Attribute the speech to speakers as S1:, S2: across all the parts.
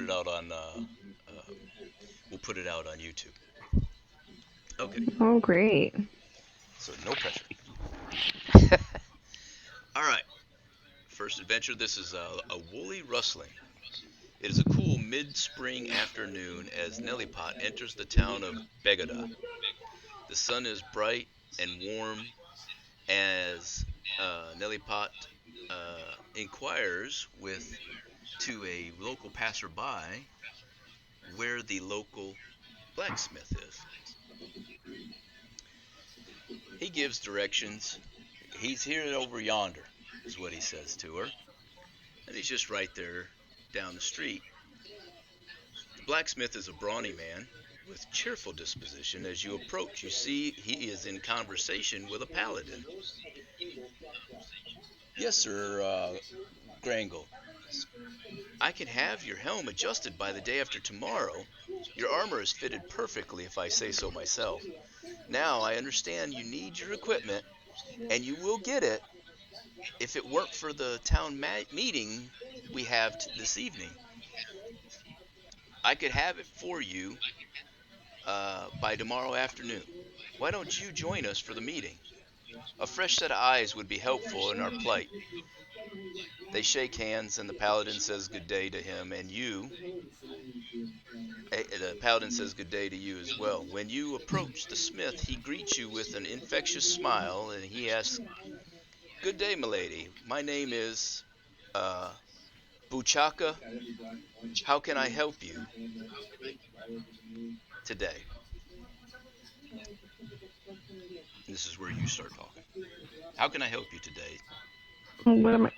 S1: it out on we'll put it out on YouTube. Okay,
S2: Oh, great.
S1: so no pressure. All right, first adventure. This is a woolly rustling. It is a cool mid-spring afternoon as Nellypot enters the town of Begada. The sun is bright and warm as Nellypot inquires with to a local passerby where the local blacksmith is. He gives directions. He's here over yonder, is what he says to her. And he's just right there down the street. The blacksmith is a brawny man with cheerful disposition. As you approach, you see he is in conversation with a paladin. Yes, sir, Grangle. I can have your helm adjusted by the day after tomorrow. Your armor is fitted perfectly, if I say so myself. Now, I understand you need your equipment, and you will get it if it weren't for the town meeting we have this evening. I could have it for you by tomorrow afternoon. Why don't you join us for the meeting? A fresh set of eyes would be helpful in our plight. They shake hands, and the paladin says good day to him, and the paladin says good day to you as well. When you approach the smith, he greets you with an infectious smile, and he asks, "Good day, milady. My name is uh, Buchaka. How can I help you today?" And this is where you start talking. How can I help you today?
S2: What am I?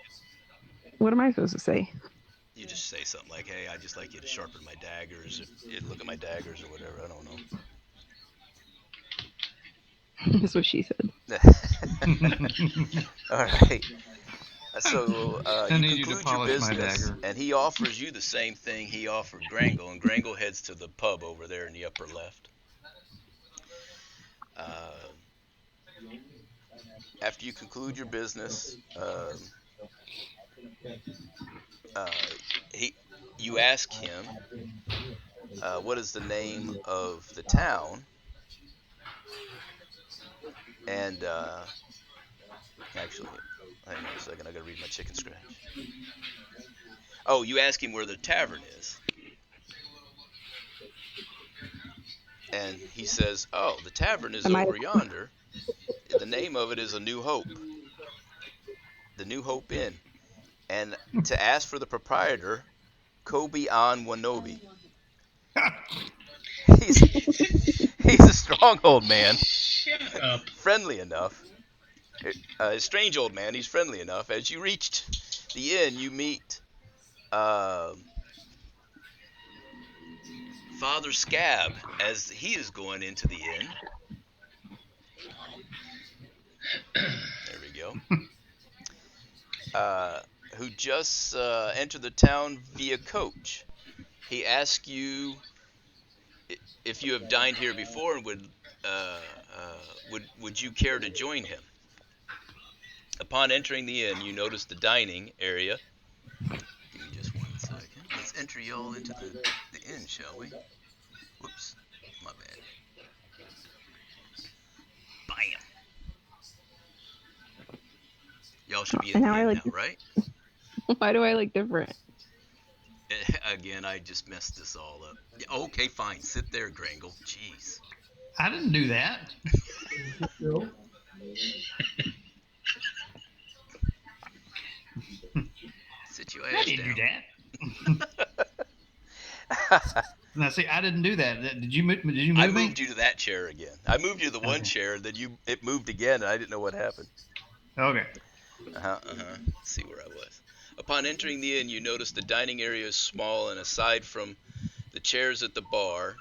S2: What am I supposed to say?
S1: You just say something like, "Hey, I just like you to sharpen my daggers. Look at my daggers or whatever." I don't
S2: That's what she said.
S1: know. All right. So
S3: I
S1: you
S3: need you to
S1: conclude your
S3: polish my
S1: business,
S3: dagger.
S1: and he offers you the same thing he offered Grangle, and Grangle heads to the pub over there in the upper left. Uh, After you conclude your business, uh, he you ask him what is the name of the town, and actually, hang on a second, I gotta read my chicken scratch. Oh, you ask him where the tavern is, and he says, "Oh, the tavern is
S2: Am I?
S1: over yonder. The name of it is A New Hope, the New Hope Inn." And to ask for the proprietor, Kobe on Wanobi. He's he's a strong old man,
S4: Shut up.
S1: friendly enough. A strange old man. He's friendly enough. As you reach the inn, you meet uh, Father Scab as he is going into the inn. There we go. Uh, who just entered the town via coach. He asks you if you have dined here before and would you care to join him? Upon entering the inn, you notice the dining area. Give me just 1 second. Let's enter y'all into the inn, shall we? Whoops, my bad. Bam. Y'all should be in
S2: And
S1: the
S2: now I
S1: inn
S2: like.
S1: now, right?
S2: Why do I look different?
S1: Again, I just messed this all up. Okay, fine. Sit there, Grangle. Jeez.
S3: I didn't do that.
S1: Sit your
S3: I
S1: ass
S3: didn't do
S1: down.
S3: that. Now, see, I didn't do that. Did you move? Did you
S1: I
S3: move me?
S1: moved you to that chair again. I moved you to the one
S3: Okay.
S1: chair, then it moved again, and I didn't know what happened.
S3: Okay.
S1: Let's see where I was. Upon entering the inn, you notice the dining area is small, and aside from the chairs at the bar,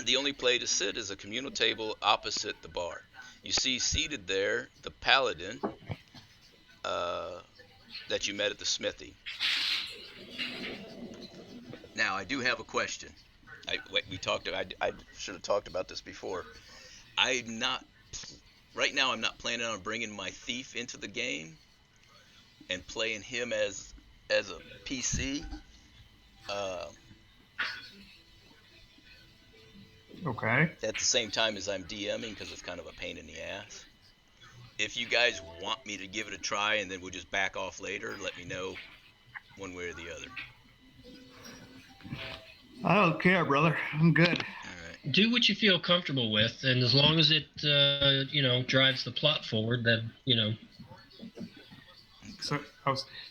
S1: the only place to sit is a communal table opposite the bar. You see seated there the paladin uh, that you met at the smithy. Now, I do have a question. I should have talked about this before. I'm not right now. I'm not planning on bringing my thief into the game and playing him as a PC. Uh,
S3: Okay.
S1: at the same time as I'm DMing, because it's kind of a pain in the ass. If you guys want me to give it a try and then we'll just back off later, let me know one way or the other.
S3: I don't care, brother. I'm good.
S1: All right.
S4: Do what you feel comfortable with, and as long as it, drives the plot forward, then,
S3: So,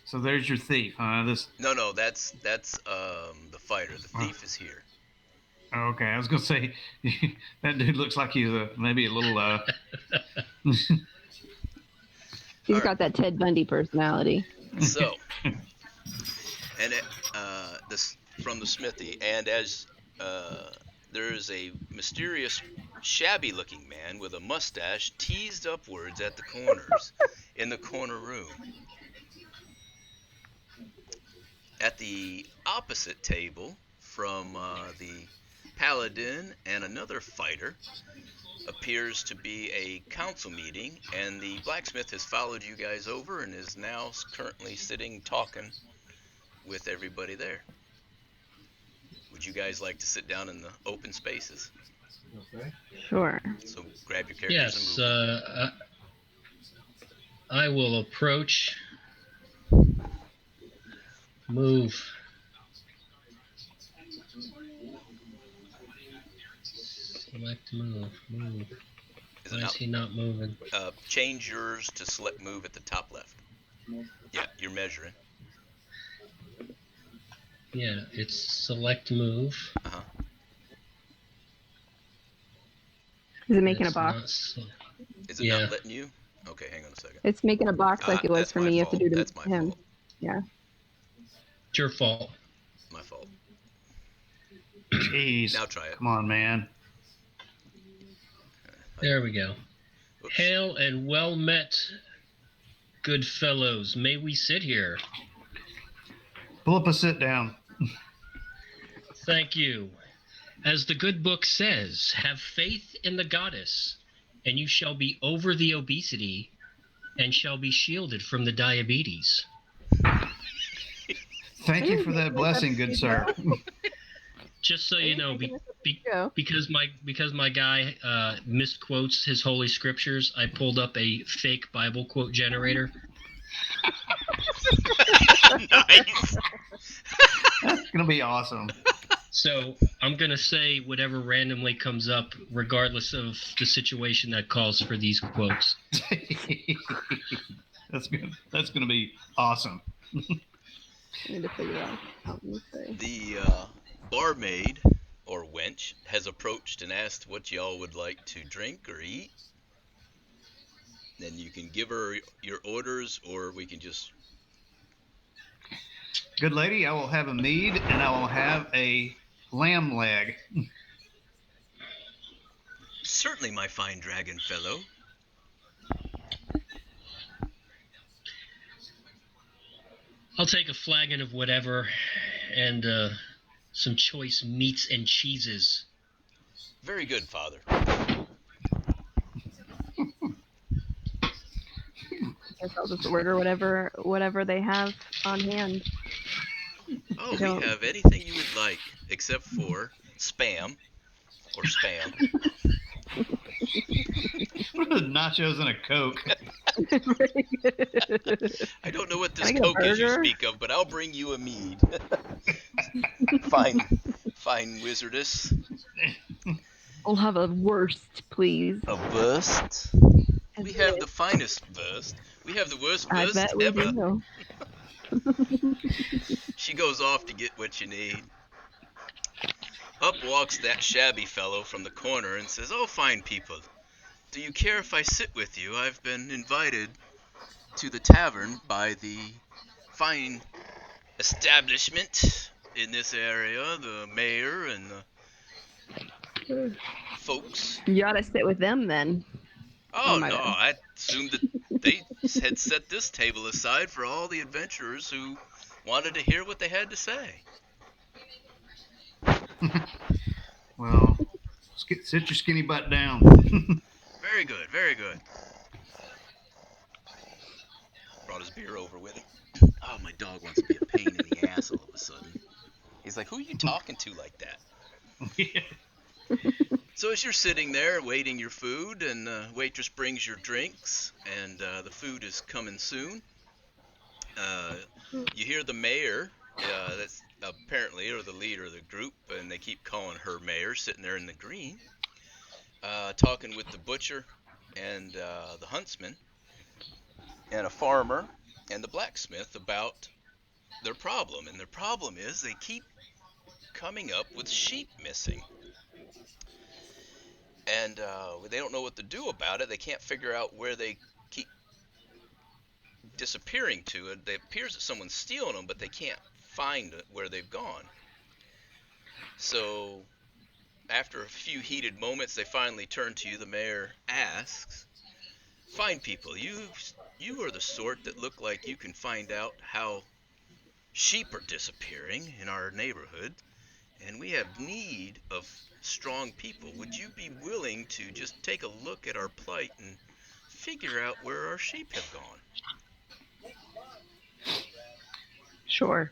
S3: so there's your thief, huh? This.
S1: No, that's the fighter. The thief is here.
S3: Okay, I was gonna say that dude looks like he's maybe a little.
S2: He's
S1: All
S2: got that Ted Bundy personality.
S1: So, and this from the smithy, and as there is a mysterious, shabby-looking man with a mustache teased upwards at the corners in the corner room. At the opposite table from the paladin and another fighter appears to be a council meeting, and the blacksmith has followed you guys over and is now currently sitting talking with everybody there. Would you guys like to sit down in the open spaces?
S3: Okay.
S2: Sure.
S1: So grab your characters and
S4: yes,
S1: move.
S4: I will approach. Move. Select move. Move. Why is he not moving?
S1: Change yours to select move at the top left. Yeah, you're measuring.
S4: Yeah, it's select move.
S1: Uh-huh.
S2: Is it making a
S4: It's
S2: box?
S1: Is it not letting you? Okay, hang on a second.
S2: It's making a box like it was for me. You have to do to
S1: That's my
S2: him.
S1: fault.
S2: Yeah.
S4: It's your fault.
S1: My fault.
S3: Jeez.
S1: Now try it.
S3: Come on, man.
S4: There we go.
S1: Oops.
S4: Hail and well met, good fellows. May we sit here?
S3: Pull up a sit down.
S4: Thank you. As the good book says, have faith in the goddess, and you shall be over the obesity and shall be shielded from the diabetes.
S3: Thank you for that blessing, good sir.
S4: Just so you know, because my guy misquotes his holy scriptures, I pulled up a fake Bible quote generator.
S1: Nice.
S3: That's gonna be awesome.
S4: So I'm gonna say whatever randomly comes up, regardless of the situation that calls for these quotes.
S3: That's good. That's gonna be awesome.
S2: I need to figure out how to say.
S1: The barmaid or wench has approached and asked what y'all would like to drink or eat. Then you can give her your orders, or we can just.
S3: Good lady, I will have a mead and I will have a lamb leg.
S1: Certainly, my fine dragon fellow.
S4: I'll take a flagon of whatever and some choice meats and cheeses.
S1: Very good, father.
S2: I guess I'll just order whatever they have on hand.
S1: Oh, we have anything you would like, except for spam or spam.
S3: Nachos and a Coke.
S1: I don't know what this
S2: Can I get a
S1: Coke is you
S2: burger?
S1: speak of, but I'll bring you a mead. Fine wizardess.
S2: I'll have a wurst, please.
S1: A burst? We have the finest burst. We have the worst
S2: I
S1: burst
S2: bet we
S1: ever.
S2: do.
S1: She goes off to get what you need. Up walks that shabby fellow from the corner and says, "Oh, fine people, do you care if I sit with you? I've been invited to the tavern by the fine establishment in this area, the mayor and the folks."
S2: You ought to sit with them then.
S1: Oh,
S2: my
S1: no,
S2: God.
S1: I assumed that they had set this table aside for all the adventurers who wanted to hear what they had to say.
S3: Well, sit your skinny butt down.
S1: Very good, very good. Brought his beer over with him. Oh, my dog wants to be a pain in the ass all of a sudden. He's like, who are you talking to like that?
S3: Yeah.
S1: So as you're sitting there waiting your food, and the waitress brings your drinks, and the food is coming soon, you hear the mayor, that's apparently, or the leader of the group, and they keep calling her mayor, sitting there in the green, talking with the butcher and the huntsman and a farmer and the blacksmith about their problem. And their problem is they keep coming up with sheep missing. And they don't know what to do about it. They can't figure out where they keep disappearing to. It appears that someone's stealing them, but they can't find where they've gone. So after a few heated moments, they finally turn to you. The mayor asks, "Fine people, you are the sort that look like you can find out how sheep are disappearing in our neighborhood, and we have need of strong people. Would you be willing to just take a look at our plight and figure out where our sheep have gone?"
S2: Sure.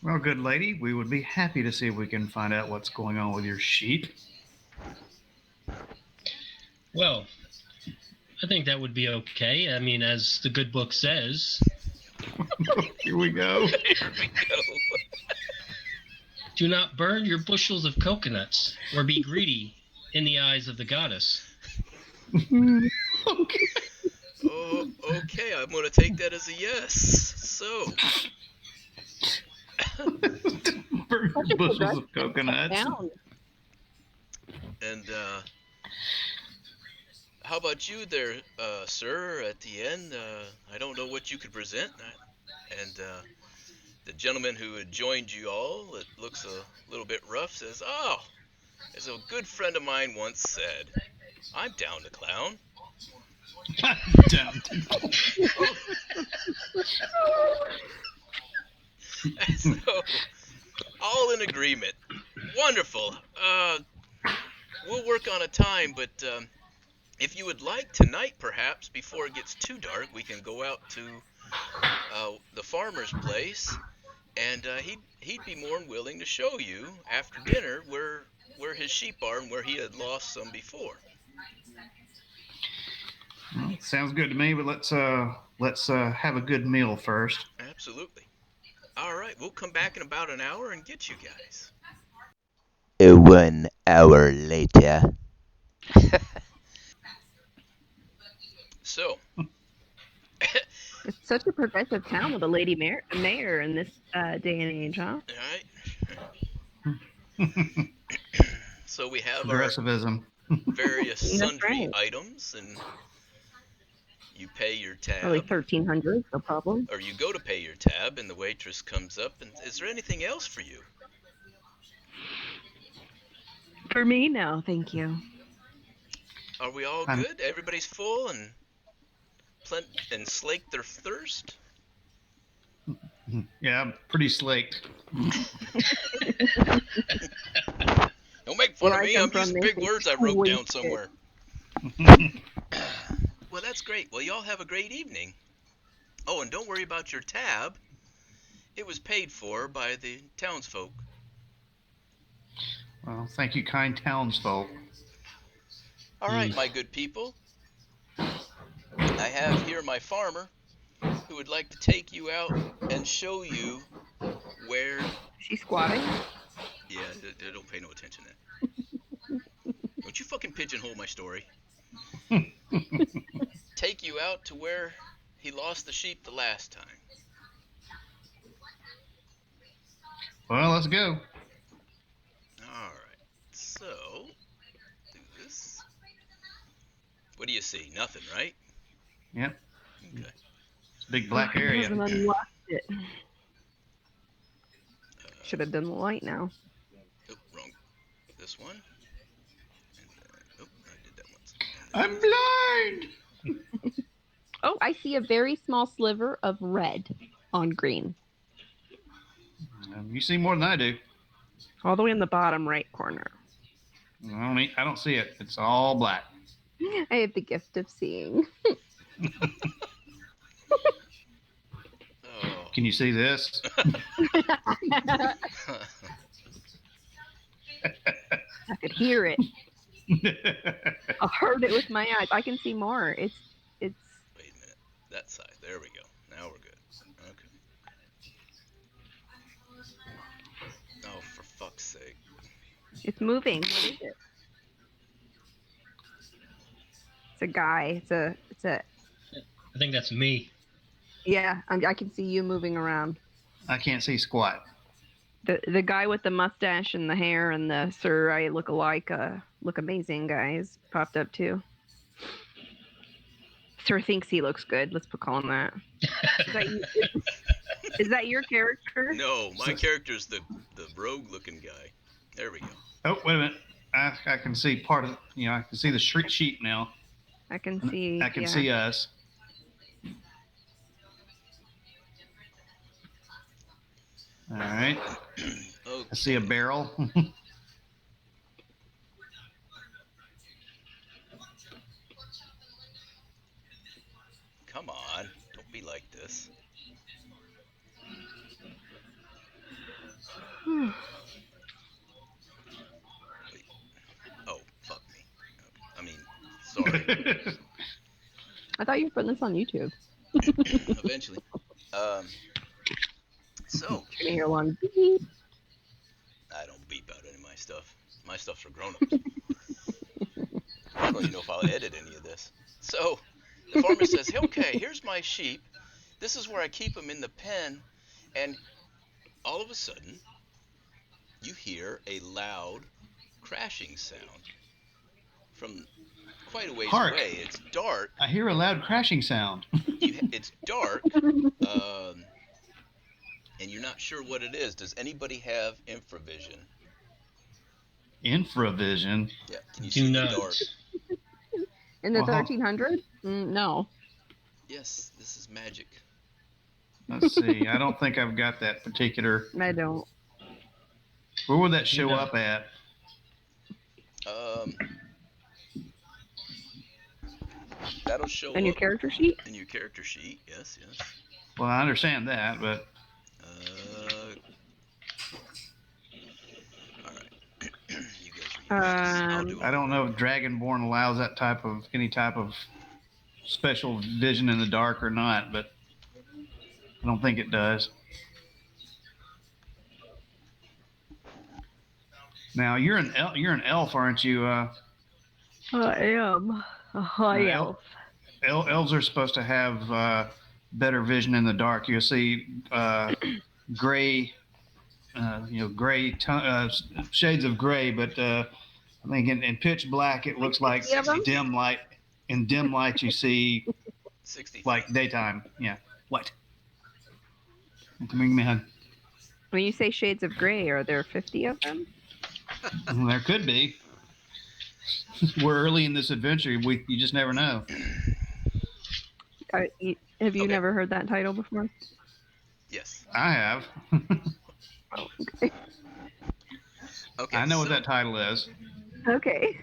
S3: Well, good lady, we would be happy to see if we can find out what's going on with your sheep.
S4: Well, I think that would be okay. I mean, as the good book says,
S3: Here we go.
S1: Here we go.
S4: do not burn your bushels of coconuts or be greedy in the eyes of the goddess.
S3: Okay.
S1: Oh, okay, I'm going to take that as a yes. So,
S3: Burn
S2: Such a
S3: bushels of coconuts.
S2: Down.
S1: and how about you there, sir, at the end? I don't know what you could present. And the gentleman who had joined you all, that looks a little bit rough, says, "Oh, as a good friend of mine once said, I'm down to clown."
S3: Down.
S1: So, all in agreement. Wonderful. We'll work on a time, but if you would like, tonight perhaps, before it gets too dark, we can go out to the farmer's place, and he'd be more than willing to show you after dinner where his sheep are and where he had lost some before.
S3: Well, sounds good to me, but let's have a good meal first.
S1: Absolutely. All right, we'll come back in about an hour and get you guys.
S5: 1 hour later.
S1: So,
S2: It's such a progressive town with a lady mayor in this day and age, huh?
S1: all right. So we have our
S3: Progressivism.
S1: various
S2: That's
S1: sundry
S2: right.
S1: items, and you pay your tab,
S2: Probably 1,300, no problem.
S1: or you go to pay your tab, and the waitress comes up, and is there anything else for you?
S2: For me, no, thank you.
S1: Are we all
S3: I'm-
S1: good? Everybody's full and slaked their thirst?
S3: Yeah, I'm pretty slaked.
S1: Don't make fun
S2: Where
S1: of
S2: I
S1: me.
S2: come
S1: I'm
S2: from,
S1: using
S2: they
S1: big
S2: say
S1: words I wrote down
S2: wasted.
S1: somewhere. Well, that's great. Well, y'all have a great evening. Oh, and don't worry about your tab. It was paid for by the townsfolk.
S3: Well, thank you, kind townsfolk.
S1: All right, my good people. I have here my farmer who would like to take you out and show you where...
S2: She's squatting.
S1: Yeah, don't pay no attention to that. Don't you fucking pigeonhole my story. Take you out to where he lost the sheep the last time.
S3: Well, let's go.
S1: Alright, so, do this. What do you see? Nothing, right?
S3: Yep.
S1: Okay.
S3: It's a big black
S2: I
S3: area.
S2: haven't unlocked it. Should have done the light now.
S1: Oh, wrong. This one. And then, I did that once.
S3: I'm blind.
S2: Oh, I see a very small sliver of red on green.
S3: You see more than I do.
S2: All the way in the bottom right corner.
S3: I don't see it. It's all black.
S2: I have the gift of seeing.
S1: Oh.
S3: Can you see this?
S2: I could hear it. I heard it with my eyes. I can see more. It's.
S1: Wait a minute. That side. There we go. Now we're good. Okay. Oh, for fuck's sake.
S2: It's moving. What is it? It's a guy. It's a.
S4: I think that's me.
S2: Yeah, I can see you moving around.
S3: I can't see squat.
S2: The guy with the mustache and the hair and the Sir I look alike, look amazing guys popped up too. Sir thinks he looks good. Let's call him that. Is that your character?
S1: No, my character's the rogue-looking guy. There we go.
S3: Oh, wait a minute. I can see part of, I can see the sheep now.
S2: I can see.
S3: I can see us. All right.
S1: Okay.
S3: I see a barrel.
S1: Come on. Don't be like this. Wait. Oh, fuck me. I mean, sorry.
S2: I thought you were putting this on YouTube.
S1: Eventually. So.
S2: Can you hear one beep?
S1: I don't beep out any of my stuff. My stuff's for grown-ups. I don't even know if I'll edit any of this. So, the farmer says, hey, okay, here's my sheep. This is where I keep them in the pen. And all of a sudden, you hear a loud crashing sound from quite a ways
S3: Hark.
S1: away. It's dark.
S3: I hear a loud crashing sound.
S1: It's dark, and you're not sure what it is. Does anybody have infravision?
S3: Infravision?
S1: Yeah, can you see in the
S4: not.
S1: dark?
S2: In the
S3: Well,
S2: 1300s? No.
S1: Yes, this is magic.
S3: Let's see. I don't think I've got that particular.
S2: I don't.
S3: Where would that show up at?
S1: That'll show
S2: In your
S1: up
S2: character sheet?
S1: in your character sheet. Yes, yes.
S3: Well, I understand that, but
S1: All right. You guys are I'll do it.
S3: I don't know if Dragonborn allows that type of any type of special vision in the dark or not. But I don't think it does. Now you're an elf, aren't you?
S2: I am a high elf.
S3: Elves are supposed to have better vision in the dark. You'll see gray, gray shades of gray, but I think in pitch black it looks like dim light. In dim light, you see
S1: 60
S3: like daytime. Yeah. What? Come here, man.
S2: When you say shades of gray, are there 50 of them?
S3: There could be. We're early in this adventure. You just never know.
S2: Have you
S1: Okay.
S2: never heard that title before?
S1: Yes.
S3: I have.
S2: Oh, okay.
S1: Okay.
S3: I know what that title is.
S2: Okay.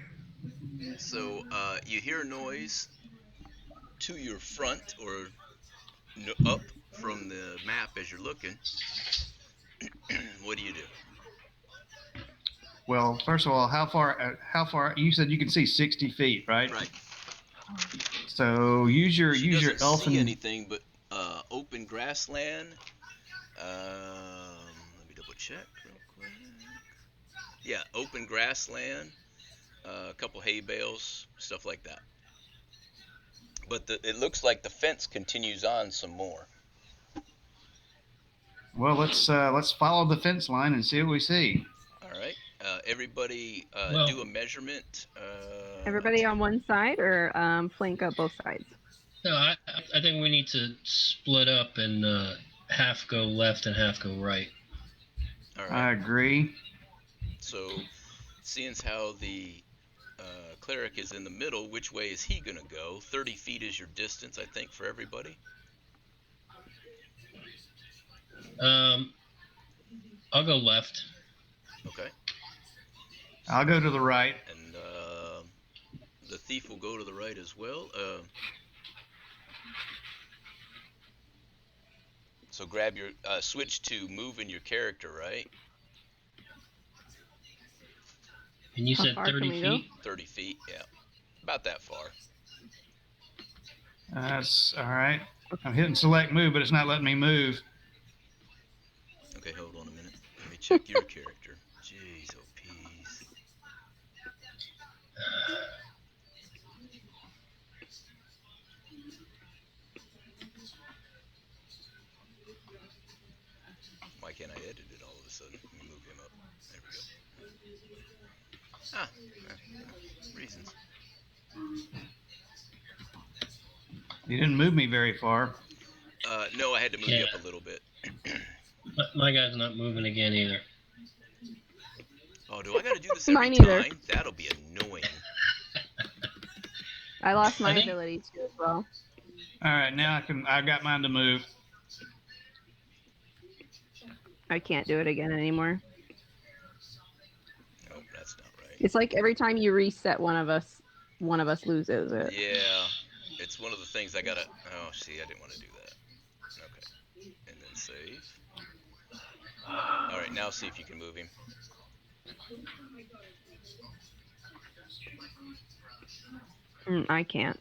S1: So you hear a noise to your front or up from the map as you're looking. What do you do?
S3: Well, first of all, how far? You said you can see 60 feet, right?
S1: Right.
S3: So use your
S1: Doesn't
S3: elfin.
S1: see anything but open grassland. Let me double check real quick. Yeah, open grassland, a couple hay bales, stuff like that. But it looks like the fence continues on some more.
S3: Well, let's follow the fence line and see what we see.
S1: All right. Everybody do a measurement.
S2: Everybody on one side or flank up both sides?
S4: No, I think we need to split up and half go left and half go right.
S1: All
S3: I
S1: right.
S3: agree.
S1: So, seeing as how the cleric is in the middle, which way is he going to go? 30 feet is your distance, I think, for everybody.
S4: I'll go left.
S1: Okay.
S3: I'll go to the right.
S1: And the thief will go to the right as well. So grab your switch to move in your character, right?
S4: And you
S2: How
S4: said
S2: far
S4: 30
S2: can we go?
S4: feet?
S1: 30 feet, yeah. About that far.
S3: That's all right. I'm hitting select move, but it's not letting me move.
S1: Okay, hold on a minute. Let me check your character. Jeez, oh peas. Why can't I edit it all of a sudden? Let me move him up. There we go. Ah, reasons.
S3: You didn't move me very far.
S1: No, I had to move you up a little bit.
S4: My guy's not moving again either.
S1: Oh, do I gotta do this every
S2: Mine either.
S1: time? That'll be annoying.
S2: I lost my
S4: I think-
S2: ability too as well.
S3: All right, now I can. I got mine to move.
S2: I can't do it again anymore.
S1: Nope, that's not right.
S2: It's like every time you reset one of us loses it.
S1: Yeah, it's one of the things I gotta. Oh, see, I didn't want to do that. Okay, and then save. All right, now see if you can move him.
S2: I can't.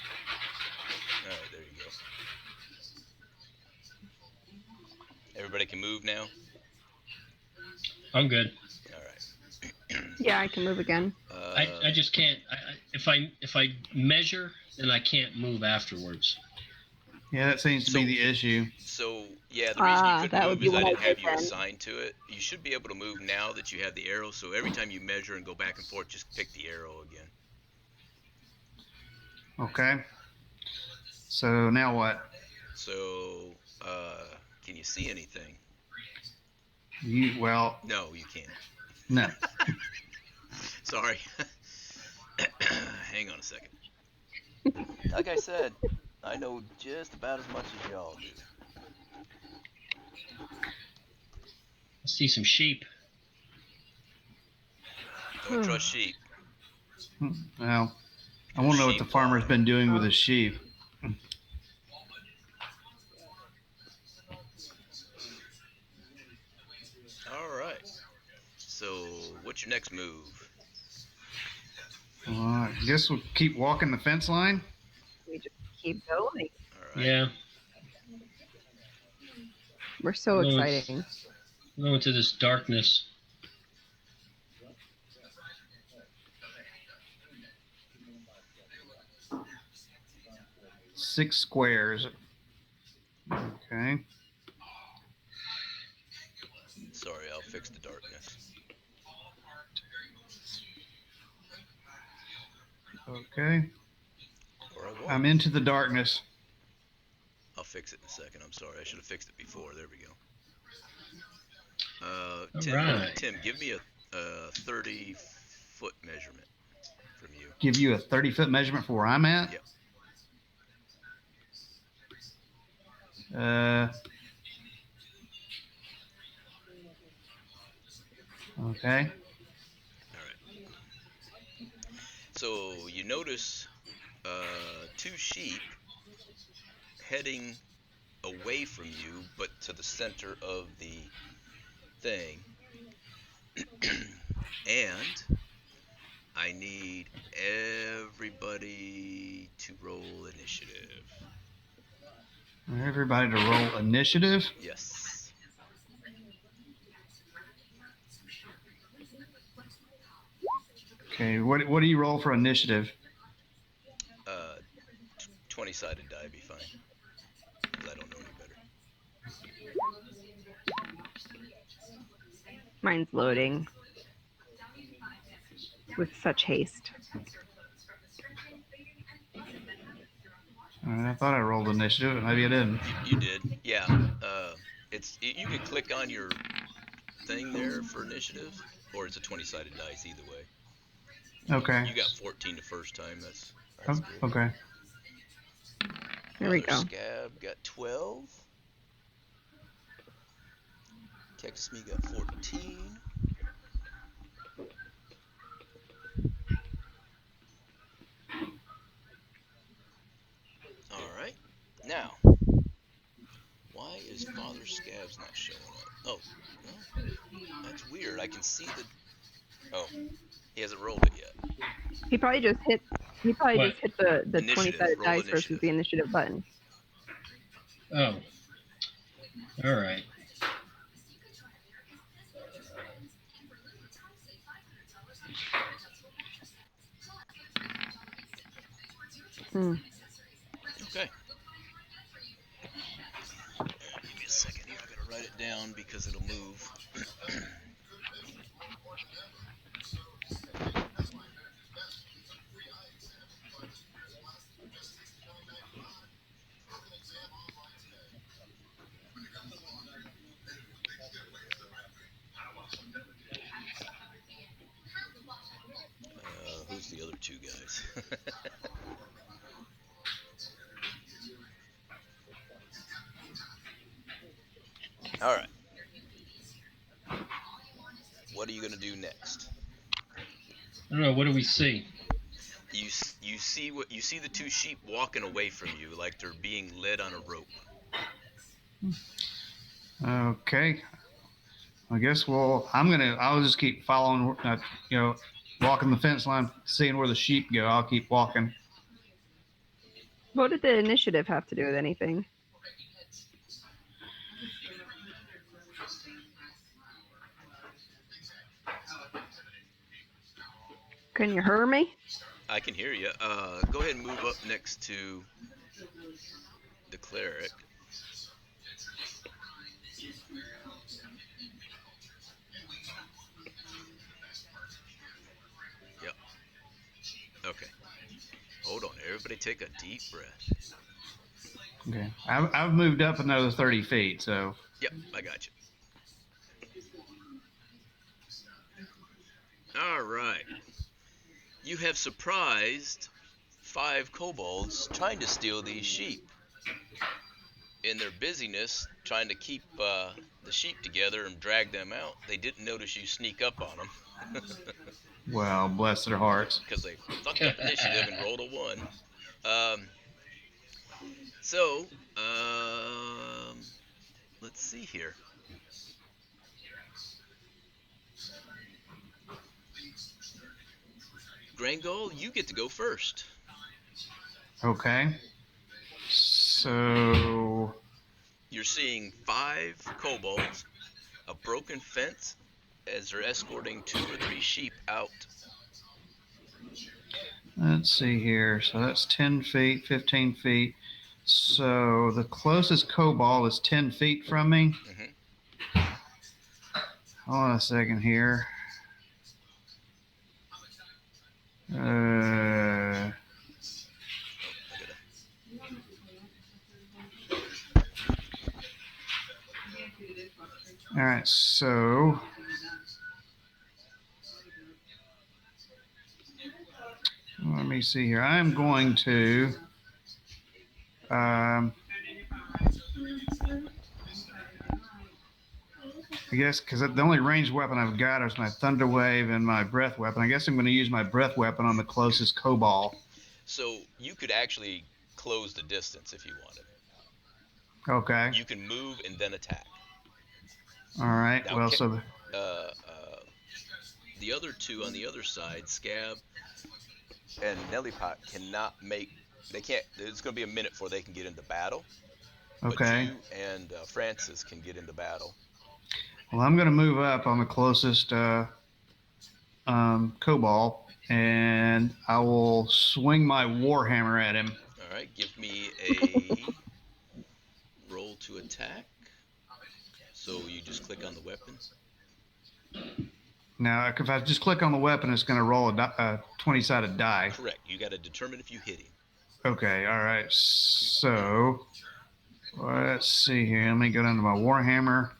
S1: All right, there you go. Everybody can move now.
S4: I'm good.
S1: All right.
S2: Yeah, I can move again.
S4: I just can't. If I measure, then I can't move afterwards.
S3: Yeah, that seems to be the issue.
S1: So yeah, the reason you couldn't
S2: that would
S1: move
S2: be
S1: is I
S2: what I
S1: didn't have
S2: did
S1: you
S2: then.
S1: assigned to it. You should be able to move now that you have the arrow. So every time you measure and go back and forth, just pick the arrow again.
S3: Okay. So now what?
S1: So can you see anything?
S3: Well,
S1: No, you can't.
S3: no.
S1: Sorry. Hang on a second. Like I said, I know just about as much as y'all do.
S4: I see some sheep.
S1: Don't trust sheep.
S3: Well, I want to know what the farmer's been doing with his sheep.
S1: All right. So what's your next move?
S3: Well, I guess we'll keep walking the fence line.
S2: We just keep going.
S1: All right.
S4: Yeah.
S2: We're so
S4: No, it's-
S2: exciting.
S4: Go into this darkness.
S3: Six squares. Okay.
S1: Sorry, I'll fix the darkness.
S3: Okay.
S1: Or I won't.
S3: I'm into the darkness.
S1: I'll fix it in a second. I'm sorry. I should have fixed it before. There we go. Tim,
S4: Alright.
S1: Tim, give me a 30-foot measurement from you.
S3: Give you a 30-foot measurement for where I'm at.
S1: Yep.
S3: Okay.
S1: All right. So you notice two sheep heading away from you, but to the center of the thing. And I need everybody to roll initiative.
S3: Everybody to roll initiative.
S1: Yes.
S3: Okay. What do you roll for initiative?
S1: 20-sided die would be fine. 'Cause I don't know any better.
S2: Mine's loading with such haste.
S3: All right, I thought I rolled initiative. Maybe I didn't.
S1: You did, yeah. You can click on your thing there for initiative, or it's a 20-sided dice either way.
S3: Okay.
S1: You got 14 the first time. That's
S3: Oh,
S1: good.
S3: okay.
S2: There we
S1: Brother
S2: go.
S1: Scab got 12. Texas Me got 14. All right. Now, Why is Father Scabs not showing up? Oh, well, that's weird. I can see the... Oh, he hasn't rolled it yet.
S2: He probably just hit. He probably
S4: What?
S2: just hit the
S1: Initiative.
S2: 20-sided
S1: Roll
S2: dice versus
S1: initiative.
S2: the initiative button.
S4: Oh. All right.
S2: Hmm.
S1: Okay. Give me a second here. I gotta write it down because it'll move. Who's the other two guys? All right. What are you gonna do next?
S4: I don't know. What do we see?
S1: You see what you see the two sheep walking away from you like they're being led on a rope.
S3: Okay. I guess I'll just keep following, walking the fence line, seeing where the sheep go. I'll keep walking.
S2: What did the initiative have to do with anything? Can you hear me?
S1: I can hear you. Go ahead and move up next to the cleric. Yep. Okay. Hold on. Everybody take a deep breath.
S3: Okay. I've moved up another 30 feet, so.
S1: Yep, I got you. All right. You have surprised 5 kobolds trying to steal these sheep. In their busyness, trying to keep the sheep together and drag them out, they didn't notice you sneak up on them.
S3: Well, bless their hearts.
S1: Because they fucked up initiative and rolled a 1. So, let's see here. Grangol, you get to go first.
S3: Okay. So.
S1: You're seeing 5 kobolds, a broken fence, as they're escorting 2 or 3 sheep out.
S3: Let's see here. So that's 10 feet, 15 feet. So the closest kobold is 10 feet from me.
S1: Mm-hmm.
S3: Hold on a second here. All right, so let me see here. I'm going to I guess because the only ranged weapon I've got is my thunder wave and my breath weapon. I guess I'm going to use my breath weapon on the closest kobold.
S1: So you could actually close the distance if you wanted.
S3: Okay.
S1: You can move and then attack.
S3: All right.
S1: Now,
S3: well, so
S1: the other 2 on the other side, Scab and Nellipot, cannot make. They can't. It's going to be a minute before they can get into battle.
S3: okay.
S1: But you and Francis can get into battle.
S3: Well, I'm going to move up on the closest kobold, and I will swing my warhammer at him.
S1: All right. Give me a roll to attack. So you just click on the weapon.
S3: Now, if I just click on the weapon, it's going to roll a 20-sided die.
S1: Correct. You got to determine if you hit him.
S3: Okay, all right. So, let's see here. Let me go down to my warhammer.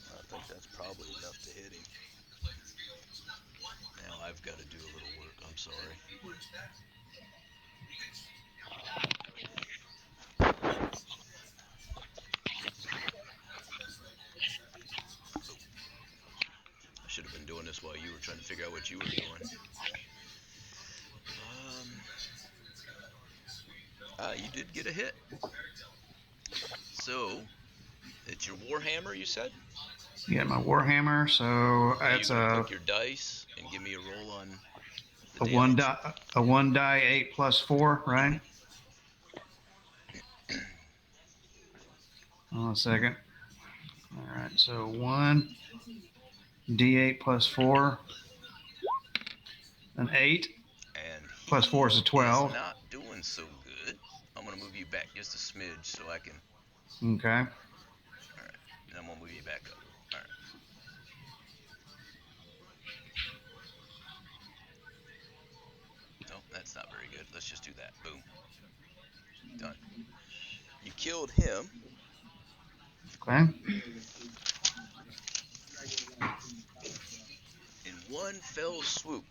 S1: I think that's probably enough to hit him. Now I've got to do a little work. I'm sorry. I should have been doing this while you were trying to figure out what you were doing. You did get a hit. So, it's your Warhammer, you said?
S3: Yeah, my Warhammer. So
S1: Are you
S3: it's
S1: going to click your dice and give me a roll on the
S3: a one
S1: damage?
S3: die, a 1 die 8 plus 4, right? Hold on a second. All right, so 1 d8 plus 4, an 8.
S1: And
S3: Plus 4 is a
S1: he
S3: 12.
S1: is not doing so good. I'm going to move you back just a smidge so I can...
S3: Okay.
S1: All right, and I'm going to move you back up. All right. No, that's not very good. Let's just do that. Boom. Done. You killed him.
S3: Okay.
S1: In one fell swoop.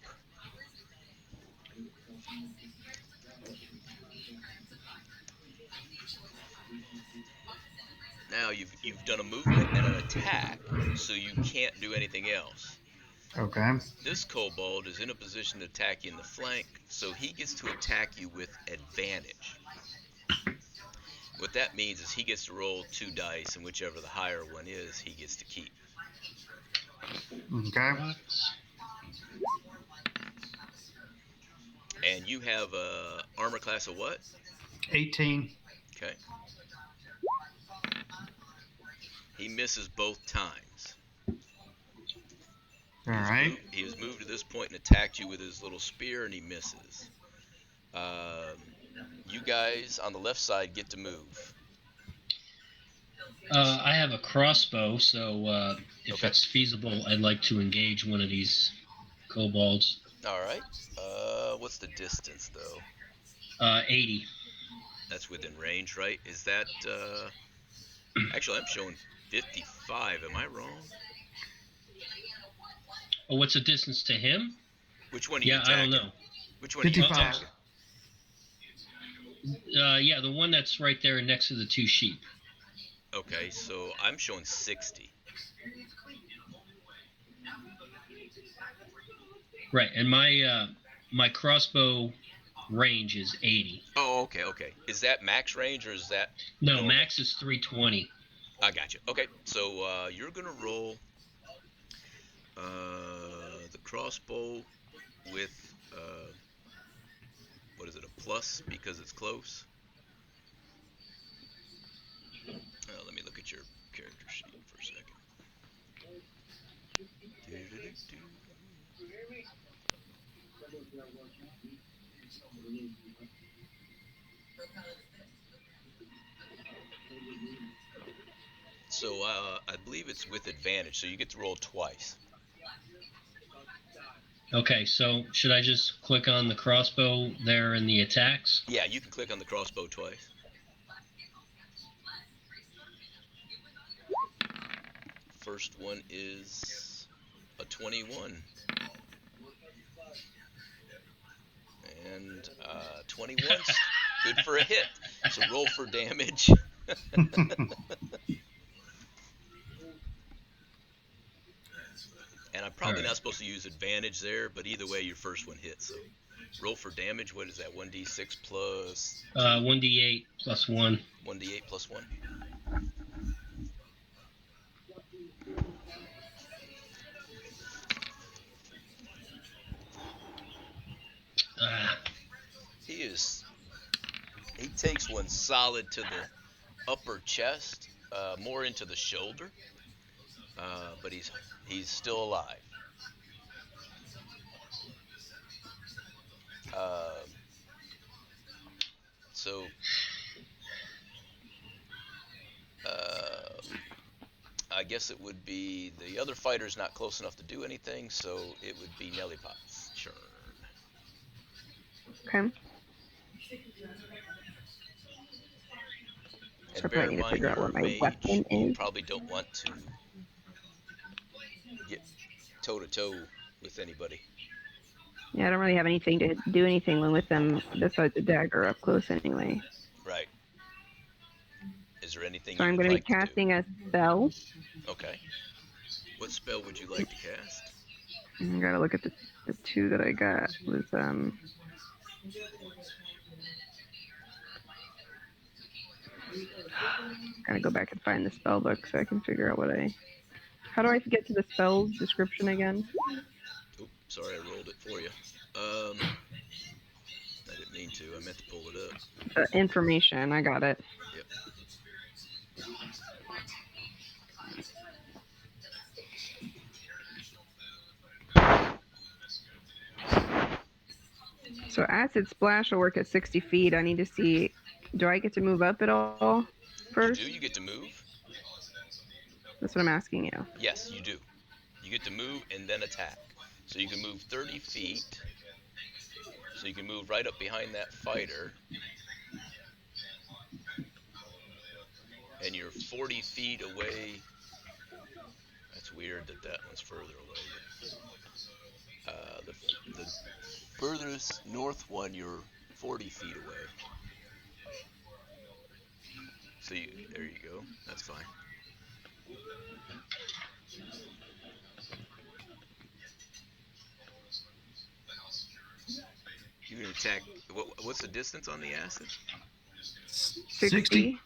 S1: Now you've done a movement and an attack, so you can't do anything else.
S3: Okay.
S1: This kobold is in a position to attack you in the flank, so he gets to attack you with advantage. What that means is he gets to roll 2 dice, and whichever the higher one is, he gets to keep.
S3: Okay.
S1: And you have a armor class of what?
S3: 18.
S1: Okay. He misses both times.
S3: All right.
S1: He has moved to this point and attacked you with his little spear, and he misses. You guys on the left side get to move.
S4: I have a crossbow, so if
S1: Okay.
S4: it's feasible, I'd like to engage one of these kobolds.
S1: All right. What's the distance though?
S4: 80.
S1: That's within range, right? Is that actually I'm showing 55. Am I wrong?
S4: Oh, what's the distance to him?
S1: Which one are you
S4: Yeah,
S1: attacking?
S4: I don't know.
S1: Which one are you
S3: 55.
S1: attacking?
S4: Yeah, the one that's right there next to the 2 sheep.
S1: Okay, so I'm showing 60.
S4: Right, and my crossbow range is 80.
S1: Oh, okay. Is that max range or is that
S4: No,
S1: normal?
S4: max is 320.
S1: I got you. Okay, so you're gonna roll the crossbow with what is it, a plus because it's close? Let me look at your character sheet for a second. So I believe it's with advantage, so you get to roll twice.
S4: Okay, so should I just click on the crossbow there in the attacks?
S1: Yeah, you can click on the crossbow twice. First one is a 21. And 21's good for a hit. So roll for damage. And I'm probably not supposed to use advantage there, but either way, your first one hits. So roll for damage. What is that? 1d6 plus?
S4: 1d8 plus 1.
S1: 1d8 plus 1. He takes one solid to the upper chest, more into the shoulder, but he's still alive. So I guess it would be the other fighter's not close enough to do anything, so it would be Nellipot's turn.
S2: Okay.
S1: And
S2: So I
S1: bear
S2: probably
S1: in
S2: need to
S1: mind,
S2: figure out
S1: you're
S2: what
S1: a
S2: my
S1: mage.
S2: weapon
S1: You
S2: is.
S1: probably don't want to get toe-to-toe with anybody.
S2: Yeah, I don't really have anything to do anything with them besides the dagger up close anyway.
S1: Right. Is there anything
S2: So
S1: you
S2: I'm
S1: would
S2: going to be
S1: like to do?
S2: casting a spell.
S1: Okay. What spell would you like to cast?
S2: I gotta look at the 2 that I got. Was Gotta go back and find the spell book so I can figure out what I. How do I get to the spells description again?
S1: Oop, sorry, I rolled it for you. I didn't mean to. I meant to pull it up.
S2: Information. I got it.
S1: Yep.
S2: So acid splash will work at 60 feet. I need to see. Do I get to move up at all first?
S1: You do. You get to move.
S2: That's what I'm asking you.
S1: Yes, you do. You get to move and then attack. So you can move 30 feet. So you can move right up behind that fighter. And you're 40 feet away. That's weird that that one's further away. The furthest north one, you're 40 feet away. So there you go. That's fine. You can attack. What's the distance on the acid?
S2: 60.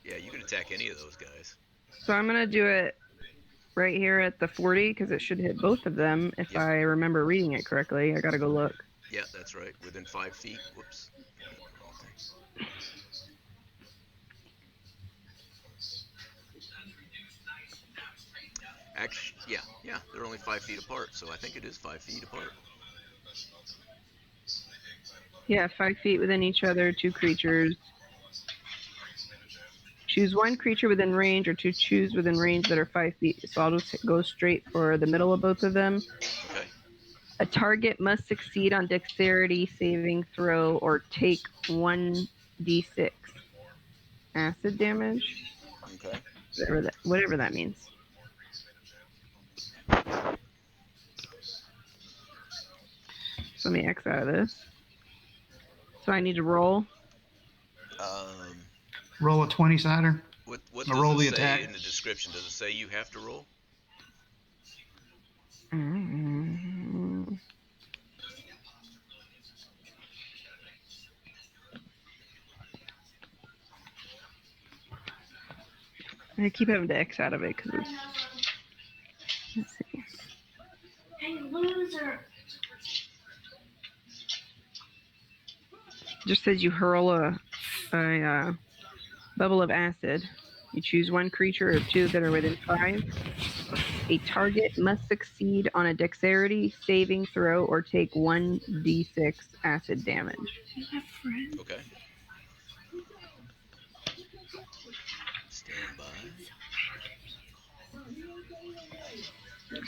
S1: Yeah, you can attack any of those guys.
S2: So I'm gonna do it right here at the 40 because it should hit both of them if
S1: Yep.
S2: I remember reading it correctly. I gotta go look.
S1: Yeah, that's right. Within 5 feet. Whoops. Actually, yeah, they're only 5 feet apart, so I think it is 5 feet apart.
S2: Yeah, 5 feet within each other, 2 creatures. Choose 1 creature within range or 2 choose within range that are 5 feet. So I'll just go straight for the middle of both of them.
S1: Okay.
S2: A target must succeed on dexterity saving throw or take 1d6 acid damage.
S1: Okay.
S2: Whatever that means. So let me X out of this. So I need to roll.
S3: Roll a 20-sider.
S1: What
S3: Or
S1: does
S3: roll
S1: it
S3: the
S1: say
S3: attack.
S1: in the description? Does it say you have to roll?
S2: I keep having to X out of it because it's. Let's see.
S6: Hey, loser!
S2: Just says you hurl a bubble of acid. You choose 1 creature or 2 that are within 5. A target must succeed on a dexterity saving throw or take 1d6 acid damage.
S6: You have friends?
S1: Okay. Stand by.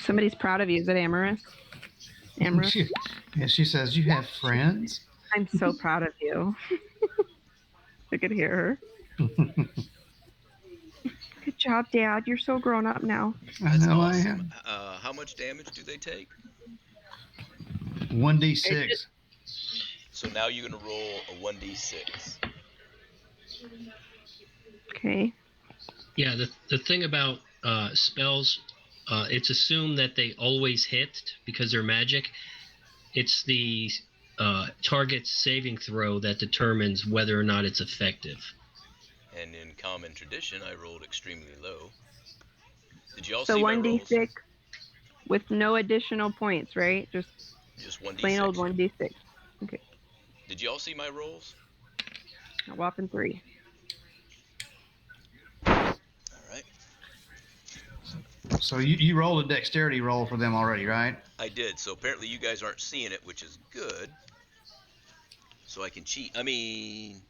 S2: Somebody's proud of you. Is that Amaris? Amaris?
S3: She says, you have friends?
S2: I'm so proud of you. I could hear her. Good job, Dad. You're so grown up now.
S3: I
S1: That's
S3: know
S1: awesome.
S3: I am.
S1: How much damage do they take?
S3: 1d6.
S1: So now you're going to roll a 1d6.
S2: Okay.
S4: Yeah, the thing about spells, it's assumed that they always hit because they're magic. It's the target's saving throw that determines whether or not it's effective.
S1: And in common tradition, I rolled extremely low. Did you all
S2: So
S1: see my rolls?
S2: 1d6 with no additional points, right? Just
S1: Just 1d6.
S2: plain old 1d6. Okay.
S1: Did you all see my rolls?
S2: A whopping 3.
S1: All right.
S3: So you rolled a dexterity roll for them already, right?
S1: I did. So apparently you guys aren't seeing it, which is good. So I can cheat. I mean,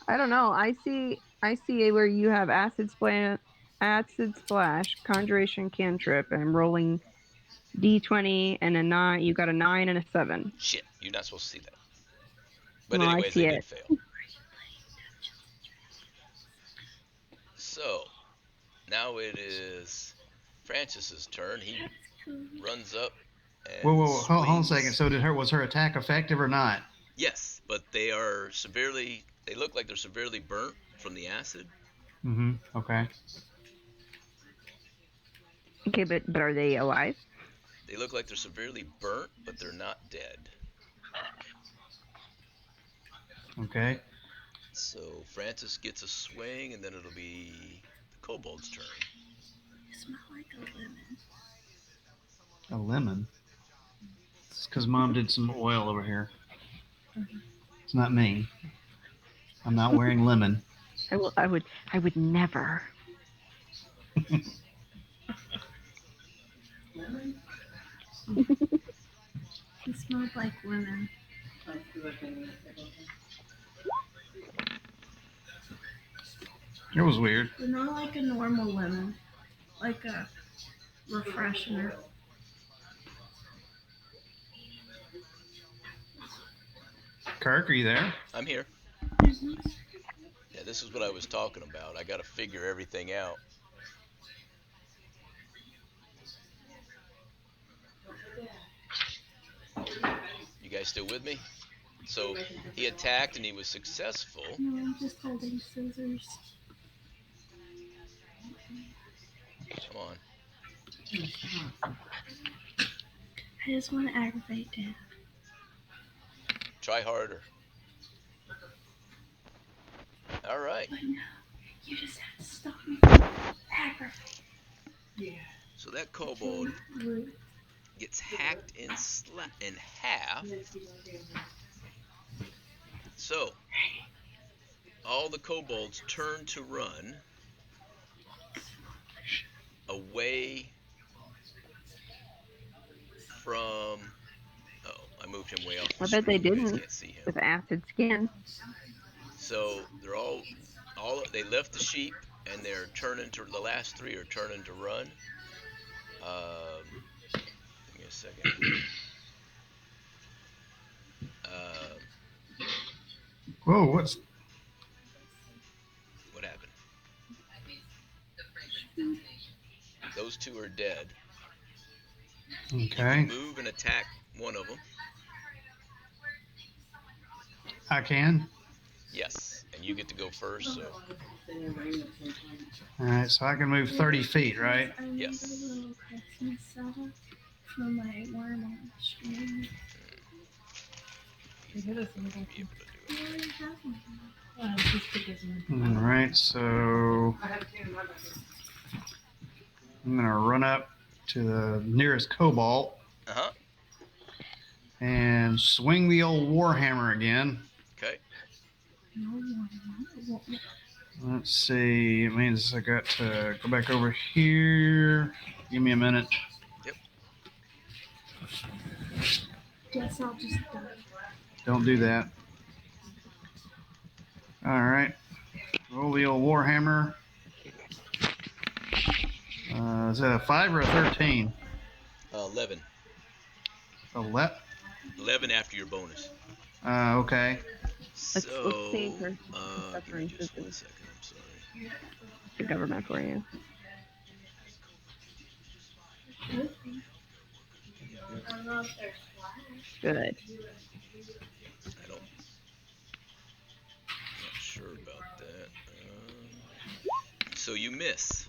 S2: I don't know. I see where you have acid splash, conjuration cantrip, and I'm rolling d20 and a 9. You got a 9 and a 7.
S1: shit. You're not supposed to see that. But
S2: Well, I
S1: anyways,
S2: see
S1: they
S2: it.
S1: did fail. So now it is Francis's turn. He runs up and
S3: Whoa, hold on a
S1: swings.
S3: second. So was her attack effective or not?
S1: Yes, but they look like they're severely burnt from the acid.
S3: Mm-hmm. Okay.
S2: Okay, but are they alive?
S1: They look like they're severely burnt, but they're not dead.
S3: Okay.
S1: So Francis gets a swing, and then it'll be the kobold's turn.
S6: You smell like a lemon.
S3: A lemon. It's because Mom did some oil over here. It's not me. I'm not wearing lemon.
S2: I would never.
S6: You smell like lemon.
S3: It was weird.
S6: But not like a normal lemon. Like a refreshener.
S3: Kirk, are you there?
S1: I'm here. Yeah, this is what I was talking about. I got to figure everything out. You guys still with me? So he attacked and he was successful.
S6: No, I'm just holding scissors.
S1: Come on.
S6: I just want to aggravate Dad.
S1: Try harder. All right.
S6: But no, you just have to stop me. Aggravate.
S1: So that kobold gets hacked in half. So all the kobolds turn to run away from. Oh, I moved him way off the
S2: I bet they
S1: screen. You guys
S2: didn't.
S1: can't see him.
S2: With acid skin.
S1: So they're all they left the sheep, and they're turning to the last three are turning to run. Give me a second.
S3: Whoa, what's...
S1: What happened? Those two are dead.
S3: Okay.
S1: Move and attack one of them.
S3: I can?
S1: Yes, and you get to go first. So
S3: All right, so I can move 30 feet, right?
S6: I made
S1: Yes.
S6: a little Christmas setup for my worm on the stream.
S1: be able to do it.
S6: I already have one.
S3: All right, so I'm going to run up to the nearest cobalt
S1: Uh-huh.
S3: and swing the old warhammer again.
S1: Okay.
S6: No one.
S3: Let's see. It means I got to go back over here. Give me a minute.
S6: Guess I'll just die.
S3: Don't do that. All right. Roll the old warhammer. Is that a 5 or a 13?
S1: 11.
S3: 11.
S1: 11 after your bonus.
S3: Okay.
S2: Let's
S1: So,
S2: save her.
S1: give me just 1 second. I'm sorry.
S2: The government for you.
S6: I don't know if there's flags.
S2: Good.
S1: I'm not sure about that. So you miss.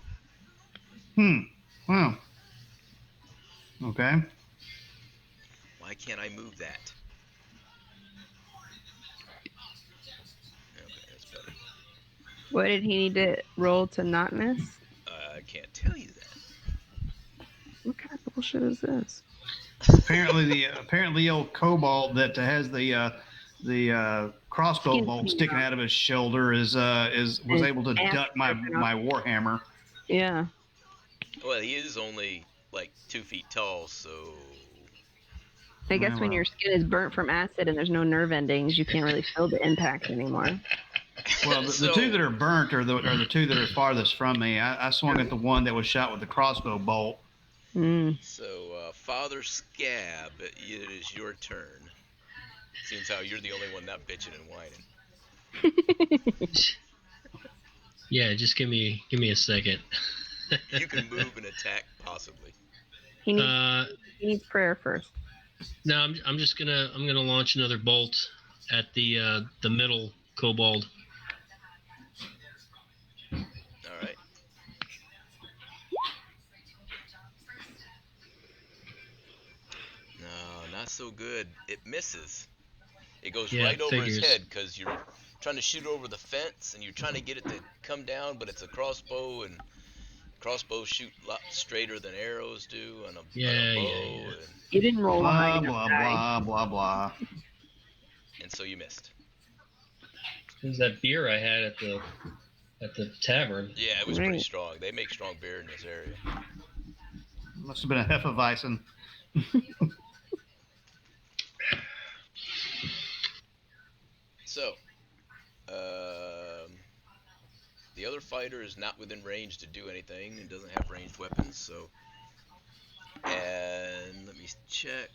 S3: Wow. Okay.
S1: Why can't I move that? Okay, that's better.
S2: What did he need to roll to not miss?
S1: I can't tell you that.
S2: What kind of bullshit is this?
S3: Apparently the old cobalt that has the crossbow
S2: Skin
S3: bolt
S2: clean
S3: sticking
S2: off.
S3: out of his shoulder was
S2: His
S3: able to
S2: ass
S3: duck my
S2: stripping off.
S3: my warhammer.
S2: Yeah.
S1: Well, he is only like 2 feet tall, so
S2: I guess when
S3: Well.
S2: your skin is burnt from acid and there's no nerve endings, you can't really feel the impact anymore.
S3: Well, the
S1: So-
S3: two that are burnt are the two that are farthest from me. I swung at the one that was shot with the crossbow bolt.
S1: So, Father Scab, it is your turn. Seems how you're the only one not bitching and whining.
S4: Yeah, just give me a second.
S1: You can move and attack, possibly.
S2: He needs prayer first.
S4: No, I'm just gonna launch another bolt at the middle kobold.
S1: All right. No, not so good. It misses. It goes
S4: Yeah,
S1: right over his
S4: figures.
S1: head because you're trying to shoot over the fence, and you're trying to get it to come down, but it's a crossbow, and crossbows shoot a lot straighter than arrows do on a bow. And
S2: You didn't roll a high
S3: Blah,
S2: enough
S3: blah,
S2: die.
S3: blah, blah, blah.
S1: And so you missed.
S4: It was that beer I had at the tavern.
S1: Yeah, it was pretty
S2: Right.
S1: strong. They make strong beer in this area.
S3: Must have been a Hefeweizen.
S1: So, the other fighter is not within range to do anything and doesn't have ranged weapons, so. And let me check.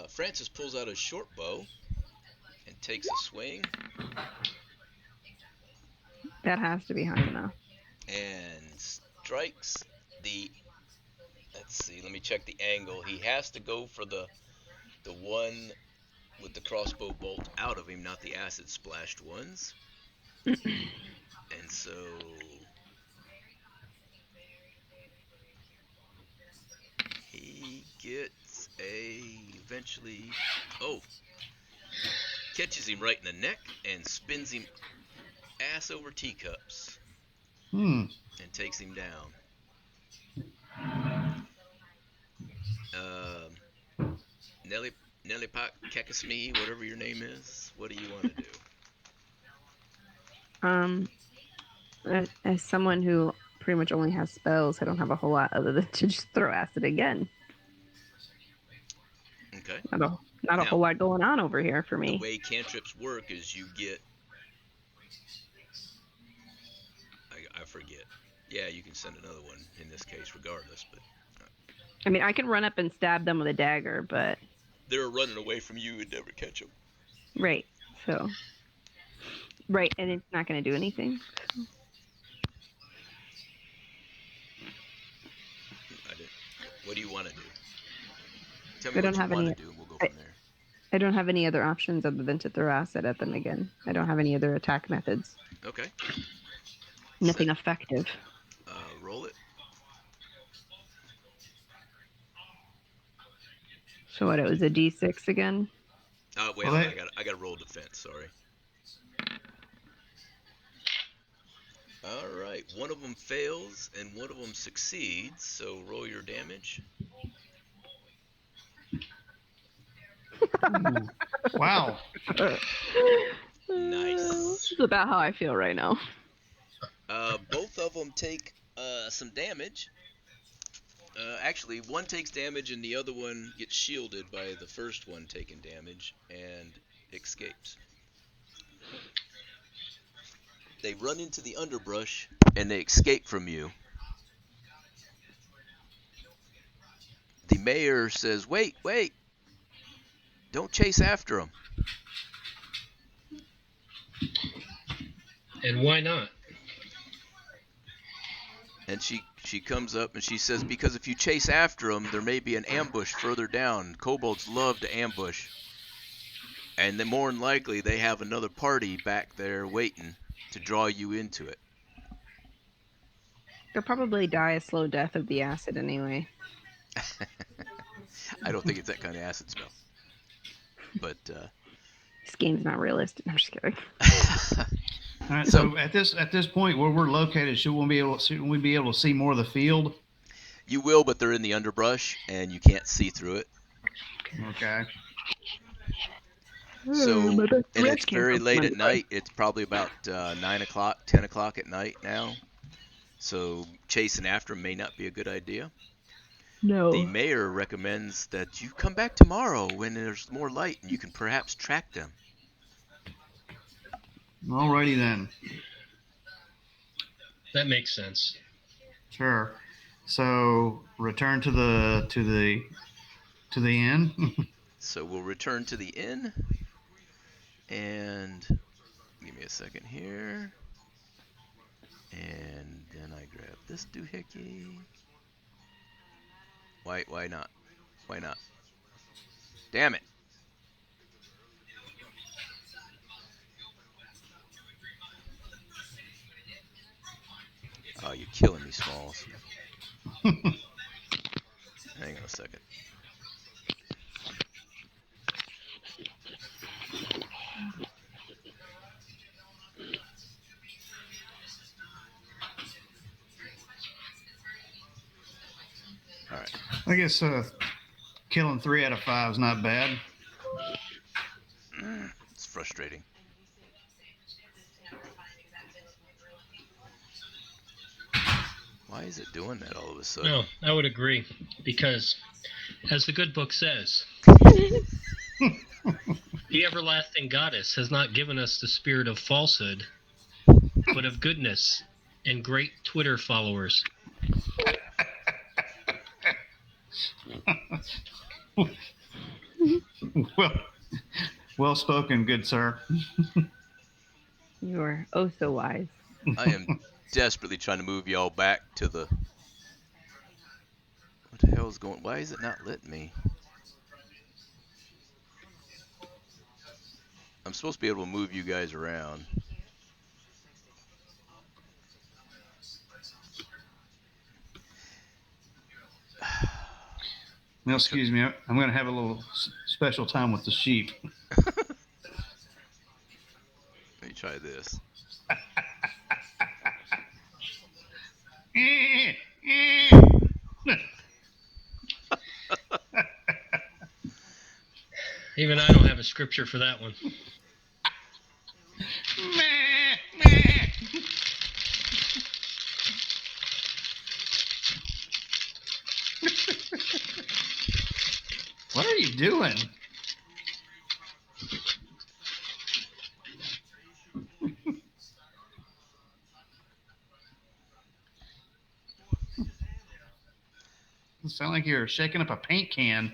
S1: Francis pulls out his short bow and takes a swing
S2: That has to be high enough.
S1: and strikes the. Let's see. Let me check the angle. He has to go for the one with the crossbow bolt out of him, not the acid splashed ones. And so he gets eventually catches him right in the neck and spins him ass over teacups and takes him down. Nelly Pak Kekasmi, whatever your name is, what do you want to do?
S2: As someone who pretty much only has spells, I don't have a whole lot other than to just throw acid again.
S1: Okay.
S2: Not a
S1: Now,
S2: whole lot going on over here for
S1: The
S2: me.
S1: way cantrips work is you get. I forget. Yeah, you can send another one in this case, regardless. But
S2: I mean, I can run up and stab them with a dagger, but
S1: they're running away from you and never catch them.
S2: right. So right, and it's not going to do anything.
S1: What do you want to do? Tell
S2: I
S1: me
S2: don't
S1: what you
S2: have
S1: want
S2: any-
S1: to do, and we'll go from there.
S2: I don't have any other options other than to throw acid at them again. I don't have any other attack methods.
S1: Okay.
S2: Nothing effective.
S1: Roll it.
S2: So what? It was a D6 again.
S1: Wait,
S3: Well,
S1: I got to roll defense. Sorry. All right. One of them fails and one of them succeeds. So roll your damage.
S3: Ooh. Wow.
S1: Nice.
S2: This is about how I feel right now.
S1: Both of them take some damage. Actually, one takes damage and the other one gets shielded by the first one taking damage and escapes. They run into the underbrush and they escape from you. The mayor says, wait, don't chase after them.
S4: And why not?
S1: And she comes up and she says, because if you chase after them, there may be an ambush further down. Kobolds love to ambush. And then more than likely, they have another party back there waiting to draw you into it.
S2: They'll probably die a slow death of the acid anyway.
S1: I don't think it's that kind of acid spell. But,
S2: This game's not realistic. I'm just kidding.
S3: All right. So at this point where we're located, should we be able to see more of the field?
S1: You will, but they're in the underbrush and you can't see through it.
S3: Okay.
S1: So,
S2: My best
S1: and
S2: friend
S1: it's
S2: came
S1: very
S2: from
S1: late
S2: Monday.
S1: at night. It's probably about 9 o'clock, 10 o'clock at night now. So chasing after them may not be a good idea.
S2: No.
S1: The mayor recommends that you come back tomorrow when there's more light and you can perhaps track them.
S3: Alrighty then.
S4: That makes sense.
S3: Sure. So return to the inn.
S1: So we'll return to the inn. And give me a second here. And then I grab this doohickey. Why not? Why not? Damn it. Oh, you're killing me, Smalls. Hang on a second.
S3: I guess killing 3 out of 5 is not bad.
S1: It's frustrating. Why is it doing that all of a sudden?
S4: No, I would agree. Because, as the good book says, the everlasting goddess has not given us the spirit of falsehood, but of goodness and great Twitter followers.
S3: Well spoken, good sir.
S2: You are oh so wise.
S1: I am desperately trying to move y'all back to the... What the hell is going... Why is it not letting me? I'm supposed to be able to move you guys around.
S3: Now, excuse me, I'm going to have a little special time with the sheep.
S1: Let me try this.
S4: Even I don't have a scripture for that one.
S3: What are you doing? It sounds like you're shaking up a paint can.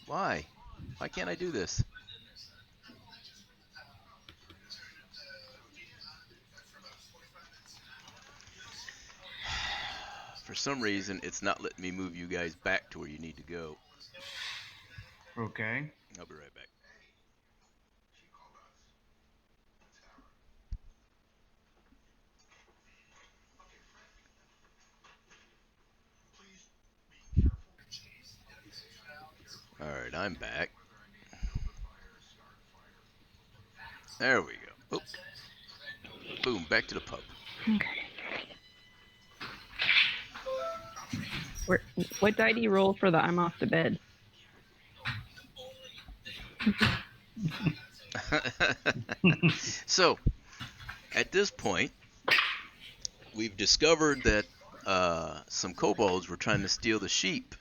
S1: Why? Why can't I do this? For some reason, it's not letting me move you guys back to where you need to go.
S3: Okay.
S1: I'll be right back. Alright, I'm back. There we go. Oh. Boom, back to the pub.
S2: Okay. What die do you roll for the I'm off to bed?
S1: So, at this point, we've discovered that some kobolds were trying to steal the sheep.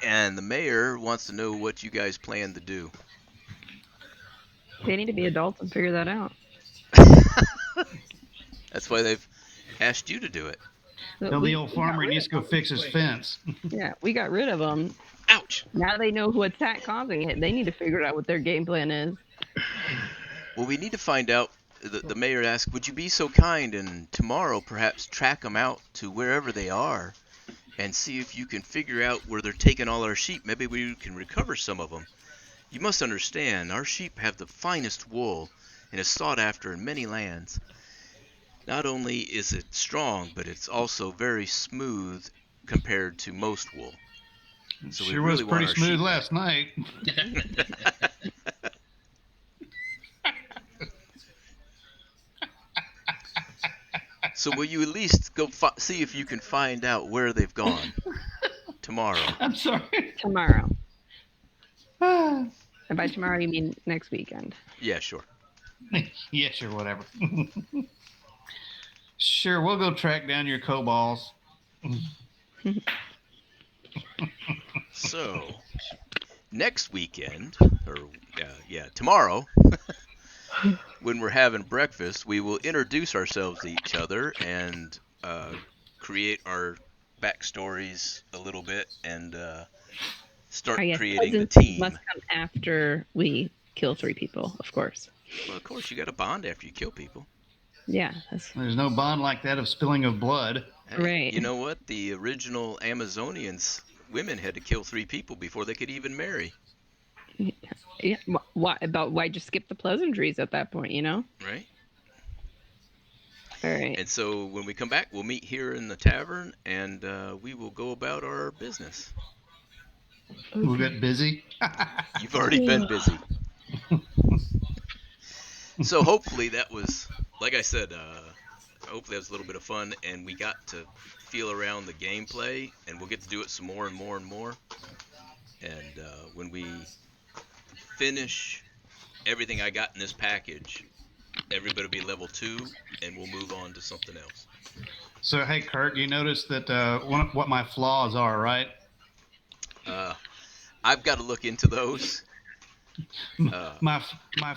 S1: And the mayor wants to know what you guys plan to do.
S2: They need to be adults and figure that out.
S1: That's why they've asked you to do it.
S3: Tell the old farmer he needs to go fix his fence.
S2: Yeah, we got rid of them.
S1: Ouch!
S2: Now they know what's causing it. They need to figure out what their game plan is.
S1: Well, we need to find out. The mayor asked, would you be so kind and tomorrow perhaps track them out to wherever they are and see if you can figure out where they're taking all our sheep. Maybe we can recover some of them. You must understand, our sheep have the finest wool and is sought after in many lands. Not only is it strong, but it's also very smooth compared to most wool. So
S3: sure was pretty smooth last night.
S1: So will you at least go see if you can find out where they've gone tomorrow?
S3: I'm sorry.
S2: Tomorrow. And by tomorrow, you mean next weekend?
S1: Yeah, sure.
S3: Yeah, sure, whatever. Sure, we'll go track down your kobolds.
S1: So, next weekend, or tomorrow, when we're having breakfast, we will introduce ourselves to each other and create our backstories a little bit and start creating the team.
S2: Must come after we kill 3 people, of course.
S1: Well, of course, you got to bond after you kill people.
S2: Yeah.
S3: There's no bond like that of spilling of blood.
S1: Hey,
S2: right.
S1: You know what? The original Amazonians, women had to kill 3 people before they could even marry.
S2: Yeah. Why just skip the pleasantries at that point, you know?
S1: Right.
S2: All right.
S1: And so when we come back, we'll meet here in the tavern, and we will go about our business.
S3: We'll get busy.
S1: You've already been busy. So hopefully that was like I said, hopefully that was a little bit of fun, and we got to feel around the gameplay, and we'll get to do it some more and more and more. And when we finish everything I got in this package, everybody will be level 2, and we'll move on to something else.
S3: So, hey, Kurt, you notice that what my flaws are, right?
S1: I've got to look into those.
S3: My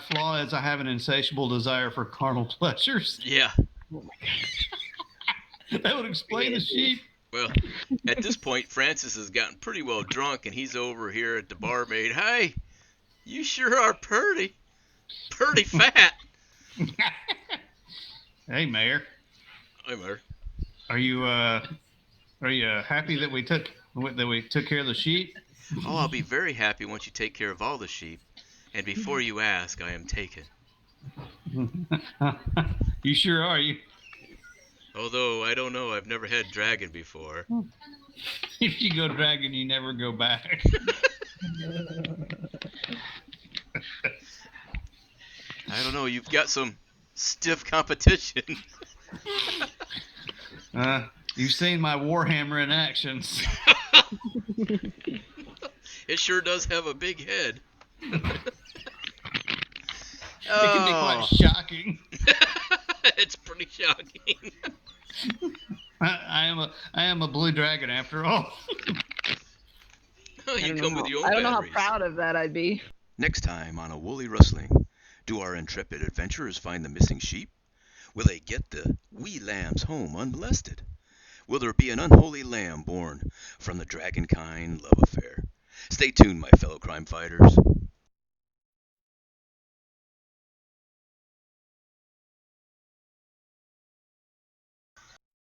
S3: flaw is I have an insatiable desire for carnal pleasures.
S1: Yeah.
S3: That would explain the sheep.
S1: Well, at this point, Francis has gotten pretty well drunk, and he's over here at the barmaid. Hey, you sure are pretty fat.
S3: Hey, Mayor.
S1: Hey, Mayor.
S3: Are you happy that we took care of the sheep?
S1: Oh, I'll be very happy once you take care of all the sheep. And before you ask, I am taken.
S3: You sure are. You.
S1: Although, I don't know, I've never had dragon before.
S3: If you go dragon, you never go back.
S1: I don't know, you've got some stiff competition.
S3: You've seen my Warhammer in actions.
S1: It sure does have a big head.
S3: It can be quite shocking.
S1: It's pretty shocking.
S3: I am a blue dragon after all.
S1: Oh, you come with your own
S2: I don't know how
S1: batteries.
S2: proud of that I'd be.
S1: Next time on A Woolly Rustling, do our intrepid adventurers find the missing sheep? Will they get the wee lambs home unmolested? Will there be an unholy lamb born from the dragonkind love affair? Stay tuned, my fellow crime fighters.